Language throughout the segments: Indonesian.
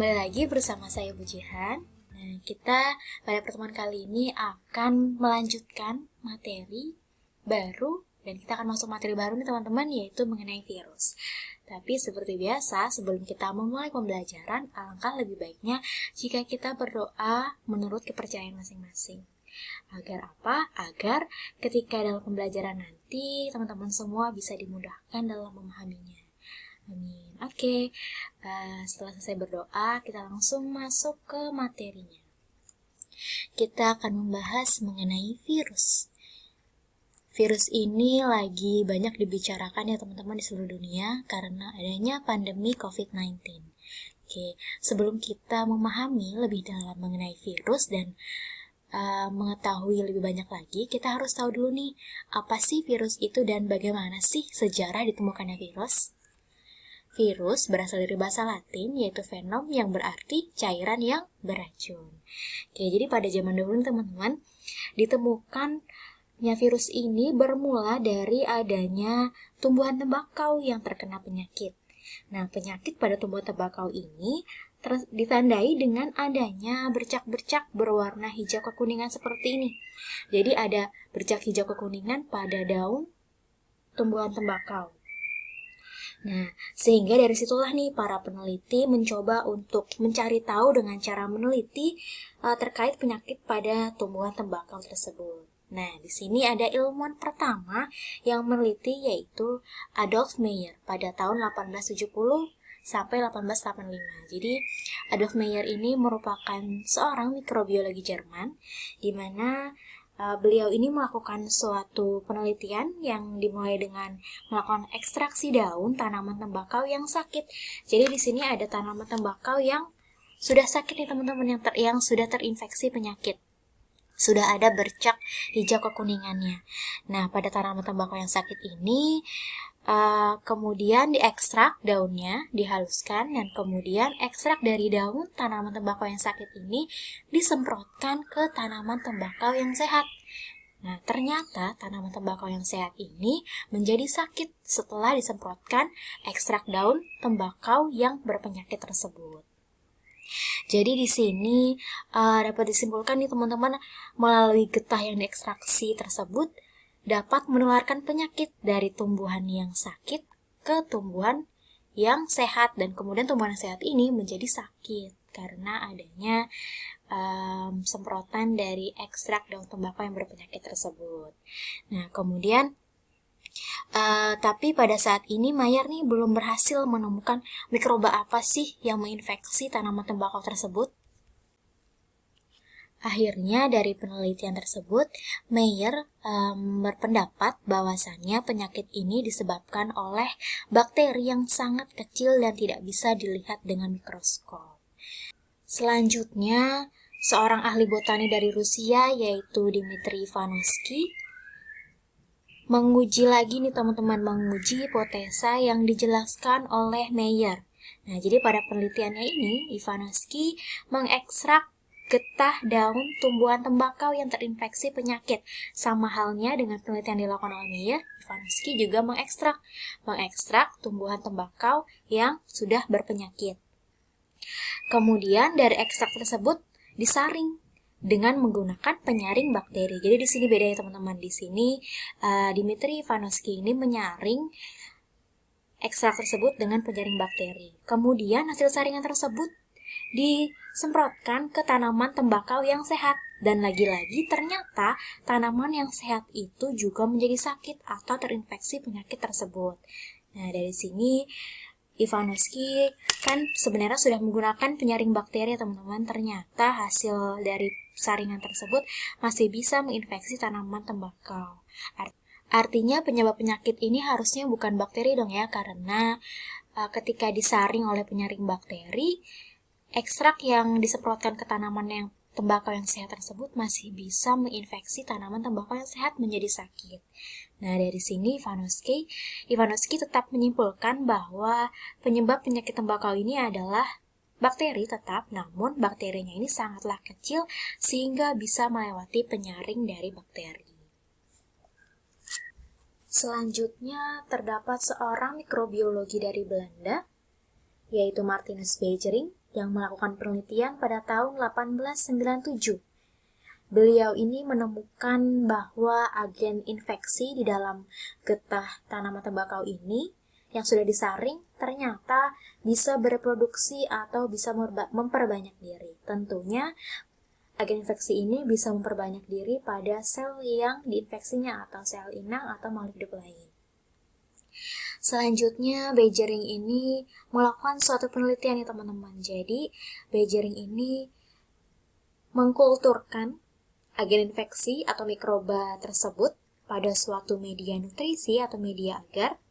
Kembali lagi bersama saya Bu Jihan. Nah, kita pada pertemuan kali ini akan melanjutkan materi baru dan kita akan masuk materi baru nih teman-teman, yaitu mengenai virus. Tapi seperti biasa, sebelum kita memulai pembelajaran, alangkah lebih baiknya jika kita berdoa menurut kepercayaan masing-masing. Agar apa? Agar ketika dalam pembelajaran nanti, teman-teman semua bisa dimudahkan dalam memahaminya. Amin. Oke, setelah selesai berdoa, kita langsung masuk ke materinya. Kita akan membahas mengenai virus. Virus ini lagi banyak dibicarakan ya teman-teman di seluruh dunia karena adanya pandemi COVID-19. Oke, sebelum kita memahami lebih dalam mengenai virus dan mengetahui lebih banyak lagi, kita harus tahu dulu nih, apa sih virus itu dan bagaimana sih sejarah ditemukannya virus? Virus berasal dari bahasa Latin, yaitu venom yang berarti cairan yang beracun. Oke, jadi pada zaman dahulu teman-teman, ditemukannya virus ini bermula dari adanya tumbuhan tembakau yang terkena penyakit. Nah, penyakit pada tumbuhan tembakau ini ditandai dengan adanya bercak-bercak berwarna hijau kekuningan seperti ini. Jadi ada bercak hijau kekuningan pada daun tumbuhan tembakau. Nah, sehingga dari situlah nih para peneliti mencoba untuk mencari tahu dengan cara meneliti terkait penyakit pada tumbuhan tembakau tersebut. Nah, di sini ada ilmuwan pertama yang meneliti, yaitu Adolf Meyer pada tahun 1870 sampai 1885. Jadi, Adolf Meyer ini merupakan seorang mikrobiologi Jerman, di mana beliau ini melakukan suatu penelitian yang dimulai dengan melakukan ekstraksi daun tanaman tembakau yang sakit. Jadi di sini ada tanaman tembakau yang sudah sakit nih teman-teman, yang sudah terinfeksi penyakit. Sudah ada bercak hijau kekuningannya. Nah, pada tanaman tembakau yang sakit ini kemudian diekstrak daunnya, dihaluskan, dan kemudian ekstrak dari daun tanaman tembakau yang sakit ini disemprotkan ke tanaman tembakau yang sehat. Nah, ternyata tanaman tembakau yang sehat ini menjadi sakit setelah disemprotkan ekstrak daun tembakau yang berpenyakit tersebut. Jadi di sini dapat disimpulkan nih teman-teman, melalui getah yang diekstraksi tersebut dapat menularkan penyakit dari tumbuhan yang sakit ke tumbuhan yang sehat, dan kemudian tumbuhan yang sehat ini menjadi sakit karena adanya semprotan dari ekstrak daun tembakau yang berpenyakit tersebut. Nah, kemudian tapi pada saat ini Meyer nih belum berhasil menemukan mikroba apa sih yang menginfeksi tanaman tembakau tersebut. Akhirnya dari penelitian tersebut, Meyer berpendapat bahwasannya penyakit ini disebabkan oleh bakteri yang sangat kecil dan tidak bisa dilihat dengan mikroskop. Selanjutnya, seorang ahli botani dari Rusia, yaitu Dmitry Ivanovsky, menguji lagi nih teman-teman, menguji hipotesa yang dijelaskan oleh Meyer. Nah, jadi pada penelitiannya ini, Ivanovsky mengekstrak getah daun tumbuhan tembakau yang terinfeksi penyakit. Sama halnya dengan penelitian dilakukan oleh Meyer, Ivanovsky juga mengekstrak tumbuhan tembakau yang sudah berpenyakit. Kemudian dari ekstrak tersebut disaring dengan menggunakan penyaring bakteri. Jadi di sini bedanya teman-teman. Di sini Dmitry Ivanovsky ini menyaring ekstrak tersebut dengan penyaring bakteri. Kemudian hasil saringan tersebut disemprotkan ke tanaman tembakau yang sehat, dan lagi-lagi ternyata tanaman yang sehat itu juga menjadi sakit atau terinfeksi penyakit tersebut. Nah, dari sini Ivanovsky kan sebenarnya sudah menggunakan penyaring bakteri, teman-teman. Ternyata hasil dari saringan tersebut masih bisa menginfeksi tanaman tembakau. Artinya penyebab penyakit ini harusnya bukan bakteri dong ya, karena ketika disaring oleh penyaring bakteri, ekstrak yang disemprotkan ke tanaman yang tembakau yang sehat tersebut masih bisa menginfeksi tanaman tembakau yang sehat menjadi sakit. Nah, dari sini Ivanovsky tetap menyimpulkan bahwa penyebab penyakit tembakau ini adalah bakteri tetap, namun bakterinya ini sangatlah kecil sehingga bisa melewati penyaring dari bakteri. Selanjutnya terdapat seorang mikrobiologi dari Belanda, yaitu Martinus Beijering, yang melakukan penelitian pada tahun 1897. Beliau ini menemukan bahwa agen infeksi di dalam getah tanaman tembakau ini yang sudah disaring ternyata bisa bereproduksi atau bisa memperbanyak diri. Tentunya agen infeksi ini bisa memperbanyak diri pada sel yang diinfeksinya atau sel inang atau makhluk hidup lain. Selanjutnya, Beijering ini melakukan suatu penelitian ya teman-teman. Jadi, Beijering ini mengkulturkan agen infeksi atau mikroba tersebut pada suatu media nutrisi atau media agar,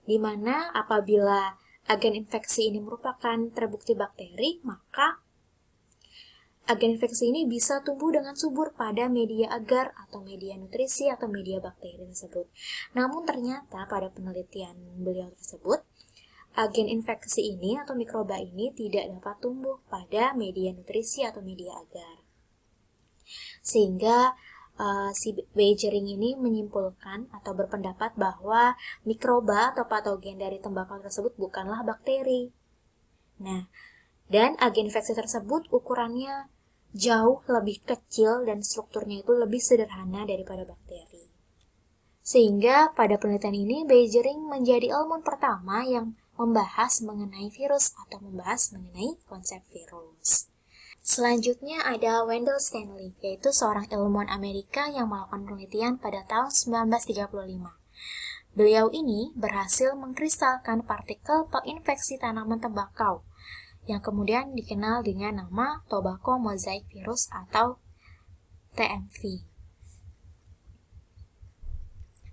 di mana apabila agen infeksi ini merupakan terbukti bakteri, maka agen infeksi ini bisa tumbuh dengan subur pada media agar atau media nutrisi atau media bakteri tersebut. Namun ternyata pada penelitian beliau tersebut, agen infeksi ini atau mikroba ini tidak dapat tumbuh pada media nutrisi atau media agar. Sehingga si Beijering ini menyimpulkan atau berpendapat bahwa mikroba atau patogen dari tembakau tersebut bukanlah bakteri. Nah, dan agen infeksi tersebut ukurannya jauh lebih kecil dan strukturnya itu lebih sederhana daripada bakteri. Sehingga pada penelitian ini Beijering menjadi ilmuwan pertama yang membahas mengenai virus atau membahas mengenai konsep virus. Selanjutnya ada Wendell Stanley, yaitu seorang ilmuwan Amerika yang melakukan penelitian pada tahun 1935. Beliau ini berhasil mengkristalkan partikel penginfeksi tanaman tembakau yang kemudian dikenal dengan nama Tobacco Mosaic Virus atau TMV.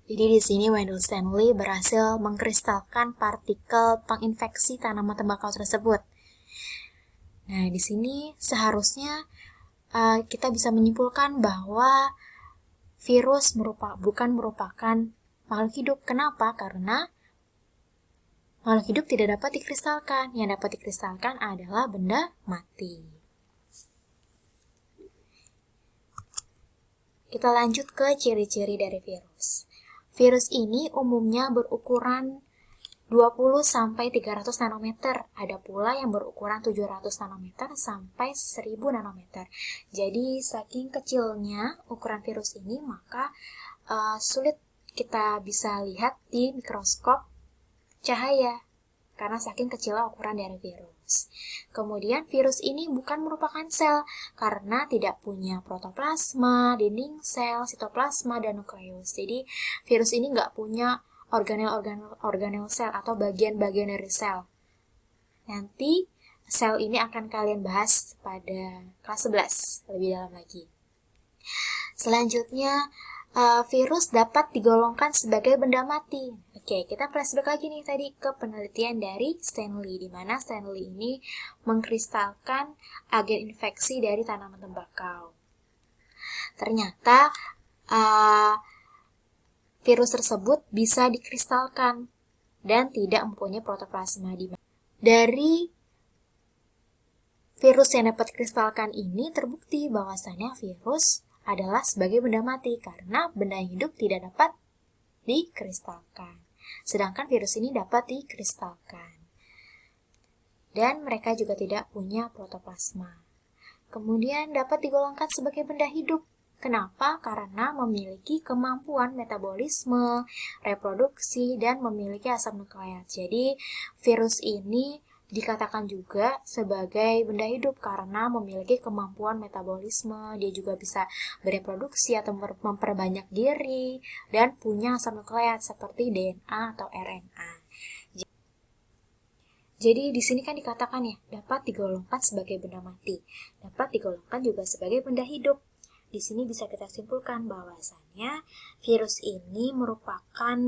Jadi di sini Wendell Stanley berhasil mengkristalkan partikel penginfeksi tanaman tembakau tersebut. Nah, di sini seharusnya kita bisa menyimpulkan bahwa virus bukan merupakan makhluk hidup. Kenapa? Karena makhluk hidup tidak dapat dikristalkan. Yang dapat dikristalkan adalah benda mati. Kita lanjut ke ciri-ciri dari virus. Virus ini umumnya berukuran 20-300 nanometer. Ada pula yang berukuran 700 nanometer sampai 1000 nanometer. Jadi saking kecilnya ukuran virus ini, maka sulit kita bisa lihat di mikroskop cahaya karena saking kecilnya ukuran dari virus. Kemudian virus ini bukan merupakan sel karena tidak punya protoplasma, dinding sel, sitoplasma, dan nukleus. Jadi virus ini nggak punya organel sel atau bagian-bagian dari sel. Nanti sel ini akan kalian bahas pada kelas 11 lebih dalam lagi. Selanjutnya, virus dapat digolongkan sebagai benda mati. Oke, kita flashback lagi nih tadi ke penelitian dari Stanley, di mana Stanley ini mengkristalkan agen infeksi dari tanaman tembakau. Ternyata virus tersebut bisa dikristalkan dan tidak mempunyai protoplasma. Dari virus yang dapat dikristalkan ini terbukti bahwasannya virus adalah sebagai benda mati karena benda yang hidup tidak dapat dikristalkan. Sedangkan virus ini dapat dikristalkan. Dan mereka juga tidak punya protoplasma. Kemudian dapat digolongkan sebagai benda hidup. Kenapa? Karena memiliki kemampuan metabolisme, reproduksi, dan memiliki asam nukleat. Jadi, virus ini dikatakan juga sebagai benda hidup karena memiliki kemampuan metabolisme, dia juga bisa bereproduksi atau memperbanyak diri, dan punya asam nukleat seperti DNA atau RNA. Jadi di sini kan dikatakan ya, dapat digolongkan sebagai benda mati, dapat digolongkan juga sebagai benda hidup. Di sini bisa kita simpulkan bahwasannya virus ini merupakan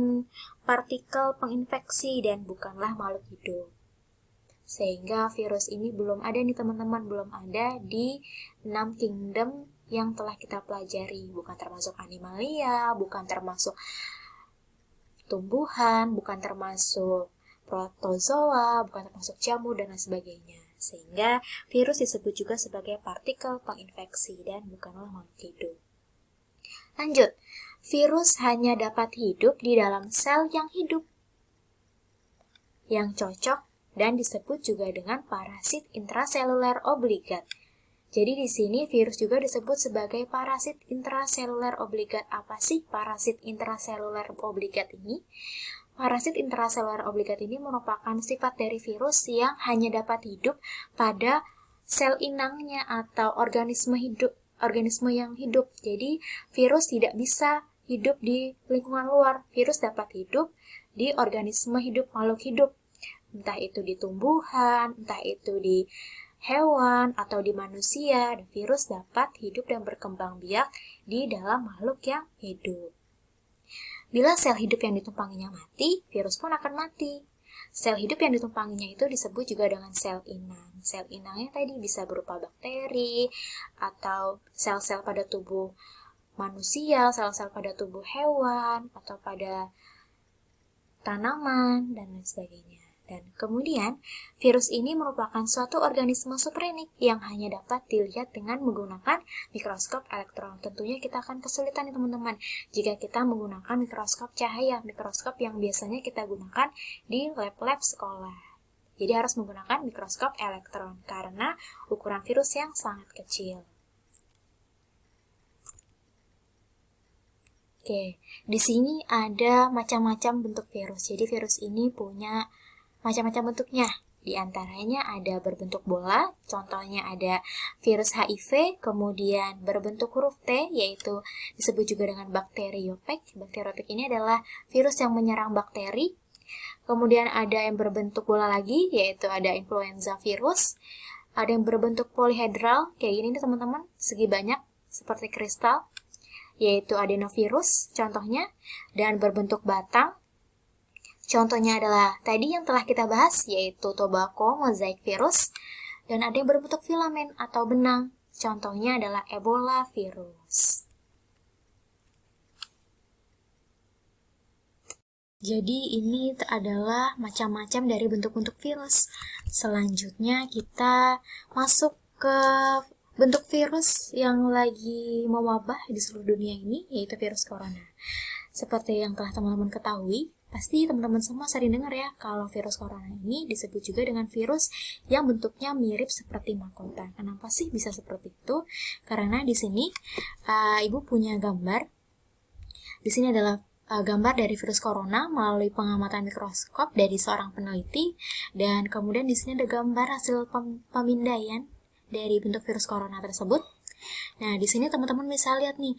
partikel penginfeksi dan bukanlah makhluk hidup. Sehingga virus ini belum ada nih teman-teman, belum ada di 6 kingdom yang telah kita pelajari. Bukan termasuk animalia, bukan termasuk tumbuhan, bukan termasuk protozoa, bukan termasuk jamur, dan lain sebagainya. Sehingga virus disebut juga sebagai partikel penginfeksi dan bukanlah makhluk hidup. Lanjut, virus hanya dapat hidup di dalam sel yang hidup, yang cocok dan disebut juga dengan parasit intraseluler obligat. Jadi di sini virus juga disebut sebagai parasit intraseluler obligat. Apa sih parasit intraseluler obligat ini? Parasit intraseluler obligat ini merupakan sifat dari virus yang hanya dapat hidup pada sel inangnya atau organisme yang hidup. Jadi virus tidak bisa hidup di lingkungan luar. Virus dapat hidup di organisme hidup, makhluk hidup. Entah itu di tumbuhan, entah itu di hewan, atau di manusia. Dan virus dapat hidup dan berkembang biak di dalam makhluk yang hidup. Bila sel hidup yang ditumpanginya mati, virus pun akan mati. Sel hidup yang ditumpanginya itu disebut juga dengan sel inang. Sel inangnya tadi bisa berupa bakteri, atau sel-sel pada tubuh manusia, sel-sel pada tubuh hewan, atau pada tanaman, dan lain sebagainya. Dan kemudian, virus ini merupakan suatu organisme suprenik yang hanya dapat dilihat dengan menggunakan mikroskop elektron. Tentunya kita akan kesulitan nih teman-teman jika kita menggunakan mikroskop cahaya, mikroskop yang biasanya kita gunakan di lab-lab sekolah. Jadi harus menggunakan mikroskop elektron karena ukuran virus yang sangat kecil. Oke, di sini ada macam-macam bentuk virus. Jadi virus ini punya macam-macam bentuknya. Di antaranya ada berbentuk bola, contohnya ada virus HIV, kemudian berbentuk huruf T, yaitu disebut juga dengan bakteriofag. Bakteriofag ini adalah virus yang menyerang bakteri. Kemudian ada yang berbentuk bola lagi, yaitu ada influenza virus. Ada yang berbentuk polyhedral, kayak gini nih teman-teman, segi banyak, seperti kristal, yaitu adenovirus, contohnya, dan berbentuk batang. Contohnya adalah tadi yang telah kita bahas, yaitu tobacco mosaic virus, dan ada yang berbentuk filamen atau benang. Contohnya adalah Ebola virus. Jadi ini adalah macam-macam dari bentuk-bentuk virus. Selanjutnya kita masuk ke bentuk virus yang lagi mewabah di seluruh dunia ini, yaitu virus corona. Seperti yang telah teman-teman ketahui, pasti teman-teman semua sering dengar ya, kalau virus corona ini disebut juga dengan virus yang bentuknya mirip seperti mahkota. Kenapa sih bisa seperti itu? Karena di sini Ibu punya gambar. Di sini adalah gambar dari virus corona melalui pengamatan mikroskop dari seorang peneliti, dan kemudian di sini ada gambar hasil pemindaian dari bentuk virus corona tersebut. Nah, di sini teman-teman bisa lihat nih,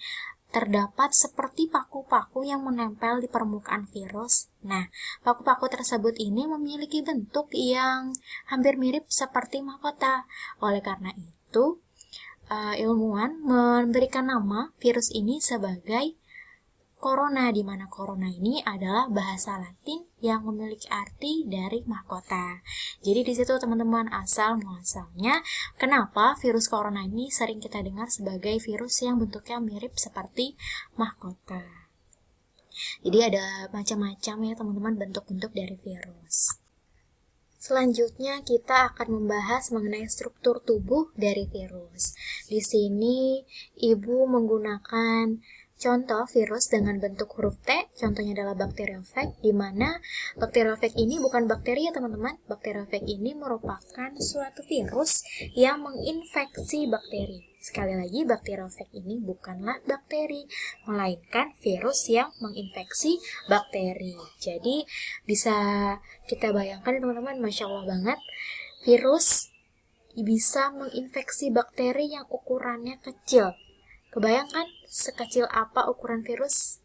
terdapat seperti paku-paku yang menempel di permukaan virus. Nah, paku-paku tersebut ini memiliki bentuk yang hampir mirip seperti mahkota. Oleh karena itu, ilmuwan memberikan nama virus ini sebagai corona, di mana corona ini adalah bahasa Latin yang memiliki arti dari mahkota. Jadi di situ teman-teman asal muasalnya kenapa virus corona ini sering kita dengar sebagai virus yang bentuknya mirip seperti mahkota. Jadi ada macam-macam ya teman-teman bentuk-bentuk dari virus. Selanjutnya kita akan membahas mengenai struktur tubuh dari virus. Di sini Ibu menggunakan contoh virus dengan bentuk huruf T, contohnya adalah bakteriofag, di mana bakteriofag ini bukan bakteri ya teman-teman. Bakteriofag ini merupakan suatu virus yang menginfeksi bakteri. Sekali lagi, bakteriofag ini bukanlah bakteri, melainkan virus yang menginfeksi bakteri. Jadi bisa kita bayangkan ya teman-teman, Masya Allah banget, virus bisa menginfeksi bakteri yang ukurannya kecil. Kebayangkan sekecil apa ukuran virus?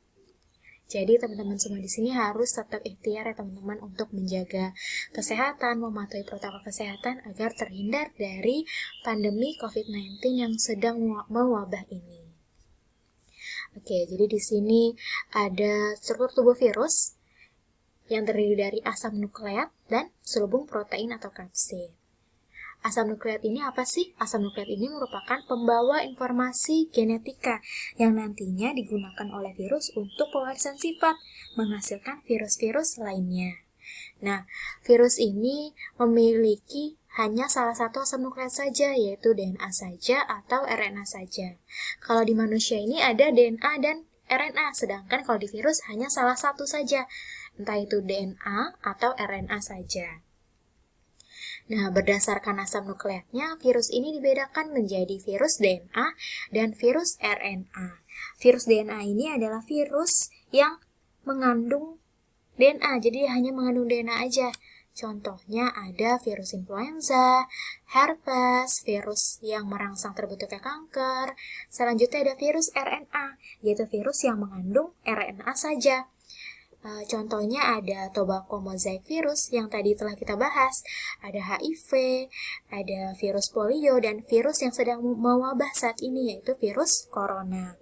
Jadi teman-teman semua di sini harus tetap ikhtiar ya teman-teman untuk menjaga kesehatan, mematuhi protokol kesehatan agar terhindar dari pandemi COVID-19 yang sedang mewabah ini. Oke, jadi di sini ada struktur tubuh virus yang terdiri dari asam nukleat dan selubung protein atau kapsid. Asam nukleat ini apa sih? Asam nukleat ini merupakan pembawa informasi genetika yang nantinya digunakan oleh virus untuk pewarisan sifat, menghasilkan virus-virus lainnya. Nah, virus ini memiliki hanya salah satu asam nukleat saja, yaitu DNA saja atau RNA saja. Kalau di manusia ini ada DNA dan RNA, sedangkan kalau di virus hanya salah satu saja, entah itu DNA atau RNA saja. Nah, berdasarkan asam nukleatnya, virus ini dibedakan menjadi virus DNA dan virus RNA. Virus DNA ini adalah virus yang mengandung DNA, jadi hanya mengandung DNA aja. Contohnya ada virus influenza, herpes, virus yang merangsang terbentuknya kanker. Selanjutnya ada virus RNA, yaitu virus yang mengandung RNA saja. Contohnya ada tobacco mosaic virus yang tadi telah kita bahas, ada HIV, ada virus polio, dan virus yang sedang mewabah saat ini yaitu virus corona.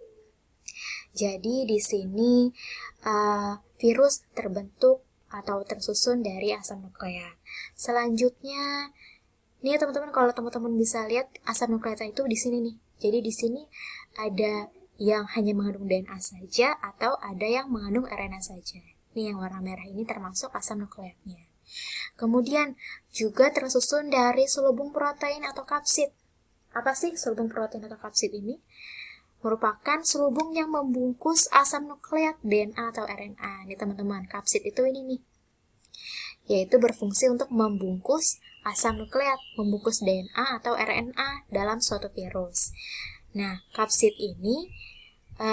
Jadi di sini virus terbentuk atau tersusun dari asam nukleat. Selanjutnya, nih ya teman-teman, kalau teman-teman bisa lihat asam nukleat itu di sini nih. Jadi di sini ada yang hanya mengandung DNA saja atau ada yang mengandung RNA saja. Ini yang warna merah ini termasuk asam nukleatnya. Kemudian juga tersusun dari selubung protein atau kapsid. Apa sih selubung protein atau kapsid ini? Merupakan selubung yang membungkus asam nukleat DNA atau RNA. Nih teman-teman, kapsid itu ini nih. Yaitu berfungsi untuk membungkus asam nukleat, membungkus DNA atau RNA dalam suatu virus. Nah, kapsid ini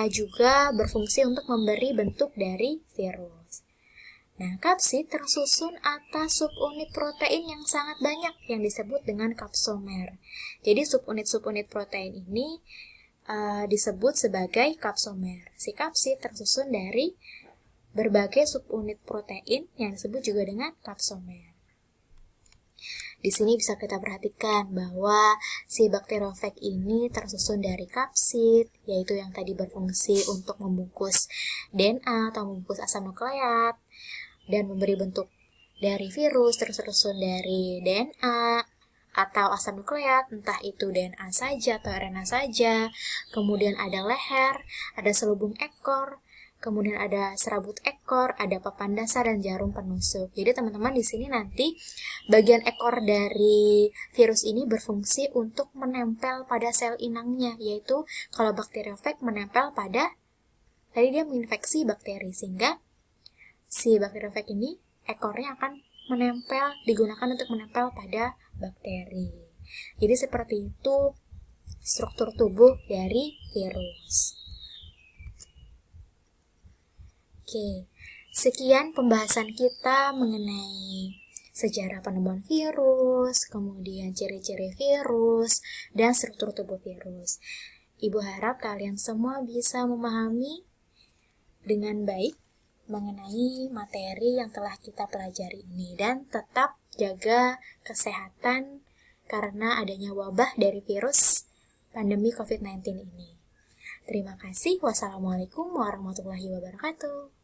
juga berfungsi untuk memberi bentuk dari virus. Nah, kapsid tersusun atas subunit protein yang sangat banyak yang disebut dengan kapsomer. Jadi subunit protein ini disebut sebagai kapsomer. Si kapsid tersusun dari berbagai subunit protein yang disebut juga dengan kapsomer. Di sini bisa kita perhatikan bahwa si bakteriofag ini tersusun dari kapsid, yaitu yang tadi berfungsi untuk membungkus DNA atau membungkus asam nukleat dan memberi bentuk dari virus, tersusun dari DNA atau asam nukleat, entah itu DNA saja atau RNA saja. Kemudian ada leher, ada selubung ekor, kemudian ada serabut ekor, ada papan dasar dan jarum penusuk. Jadi teman-teman di sini nanti bagian ekor dari virus ini berfungsi untuk menempel pada sel inangnya, yaitu kalau bakteriofag menempel pada, tadi dia menginfeksi bakteri, sehingga si bakteriofag ini ekornya akan menempel, digunakan untuk menempel pada bakteri. Jadi seperti itu struktur tubuh dari virus. Oke, sekian pembahasan kita mengenai sejarah penemuan virus, kemudian ciri-ciri virus, dan struktur tubuh virus. Ibu harap kalian semua bisa memahami dengan baik mengenai materi yang telah kita pelajari ini dan tetap jaga kesehatan karena adanya wabah dari virus pandemi COVID-19 ini. Terima kasih. Wassalamualaikum warahmatullahi wabarakatuh.